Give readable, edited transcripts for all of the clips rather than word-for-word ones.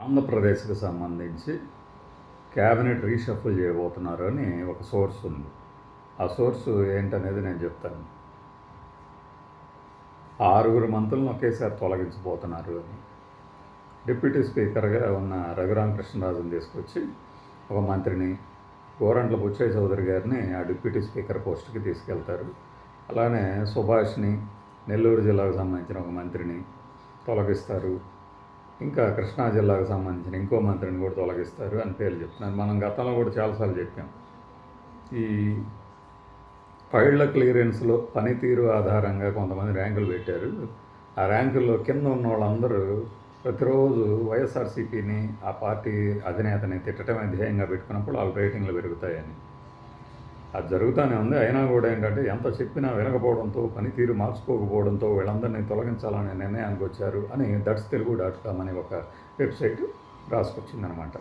ఆంధ్రప్రదేశ్కి సంబంధించి cabinet reshuffle చేయబోతున్నారు అని ఒక సోర్స్ ఉంది. ఆ సోర్సు ఏంటనేది నేను చెప్తాను. 6 మంత్రులను ఒకేసారి తొలగించబోతున్నారు అని. డిప్యూటీ స్పీకర్గా ఉన్న రఘురామకృష్ణరాజుని తీసుకొచ్చి ఒక మంత్రిని, గోరంట్ల బుచ్చయ్య చౌదరి గారిని ఆ డిప్యూటీ స్పీకర్ పోస్ట్కి తీసుకెళ్తారు. అలానే సుభాష్ని, నెల్లూరు జిల్లాకు సంబంధించిన ఒక మంత్రిని తొలగిస్తారు. ఇంకా కృష్ణా జిల్లాకు సంబంధించిన ఇంకో మంత్రిని కూడా తొలగిస్తారు అని పేర్లు చెప్తున్నారు. మనం గతంలో కూడా చాలాసార్లు చెప్పాం. ఈ ఫైళ్ల క్లియరెన్స్లో పనితీరు ఆధారంగా కొంతమంది ర్యాంకులు పెట్టారు. ఆ ర్యాంకుల్లో కింద ఉన్న వాళ్ళందరూ ప్రతిరోజు వైఎస్ఆర్సీపీని, ఆ పార్టీ అధినేతని తిట్టడమే ధ్యేయంగా పెట్టుకున్నప్పుడు వాళ్ళ రేటింగ్లు పెరుగుతాయని. అది జరుగుతూనే ఉంది. అయినా కూడా ఏంటంటే ఎంత చెప్పినా వినకపోవడంతో, పనితీరు మార్చుకోకపోవడంతో వీళ్ళందరినీ తొలగించాలనే నిర్ణయానికి వచ్చారు అని dutchtelu.com అనే ఒక వెబ్సైట్ రాసుకొచ్చిందనమాట.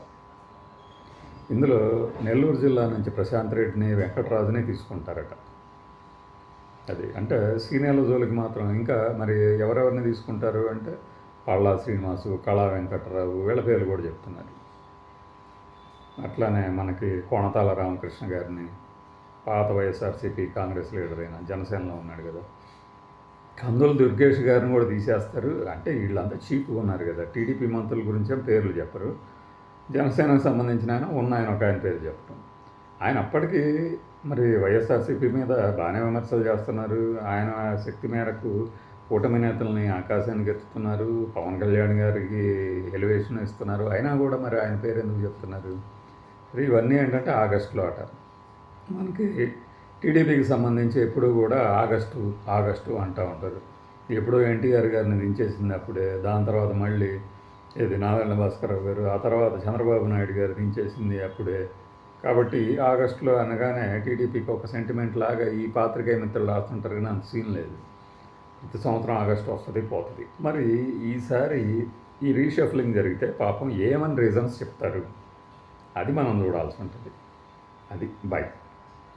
ఇందులో నెల్లూరు జిల్లా నుంచి ప్రశాంత్ రెడ్డిని, వెంకటరాజుని తీసుకుంటారట. అది అంటే సీనియర్ల జోలికి మాత్రం ఇంకా మరి ఎవరెవరిని తీసుకుంటారు అంటే పళ్ళా శ్రీనివాసు, కళా వెంకట్రావు వీళ్ళ పేర్లు కూడా చెప్తున్నారు. అట్లానే మనకి కోణతాల రామకృష్ణ గారిని, పాత వైఎస్ఆర్సీపీ కాంగ్రెస్ లీడర్ అయిన జనసేనలో ఉన్నాడు కదా, కందుల దుర్గేష్ గారిని కూడా తీసేస్తారు. అంటే వీళ్ళంతా చీప్గా ఉన్నారు కదా. టీడీపీ మంత్రుల గురించే పేర్లు చెప్పరు. జనసేనకు సంబంధించిన ఆయన ఒక ఆయన పేరు చెప్పడం. ఆయన అప్పటికీ మరి వైఎస్ఆర్సీపీ మీద బాగానే విమర్శలు చేస్తున్నారు. ఆయన శక్తి మేరకు కూటమి నేతల్ని ఆకాశానికి ఎత్తుతున్నారు. పవన్ కళ్యాణ్ గారికి ఎలివేషన్ ఇస్తున్నారు. అయినా కూడా మరి ఆయన పేరు ఎందుకు చెప్తున్నారు? ఇవన్నీ ఏంటంటే ఆగస్టులో అట. మనకి టీడీపీకి సంబంధించి ఎప్పుడూ కూడా ఆగస్టు అంటూ ఉంటారు. ఎప్పుడో ఎన్టీఆర్ గారిని దించేసింది అప్పుడే, దాని తర్వాత మళ్ళీ ఇది నారాయణ భాస్కరరావు గారు, ఆ తర్వాత చంద్రబాబు నాయుడు గారు దించేసింది అప్పుడే. కాబట్టి ఆగస్టులో అనగానే టీడీపీకి ఒక సెంటిమెంట్ లాగా ఈ పాత్రికేయ మిత్రులు రాస్తుంటారు, కానీ అంత సీన్ లేదు. ప్రతి సంవత్సరం ఆగస్టు వస్తుంది పోతుంది. మరి ఈసారి ఈ రీషఫ్లింగ్ జరిగితే పాపం ఏమని రీజన్స్ చెప్తారు, అది మనం చూడాల్సి ఉంటుంది. అది బై.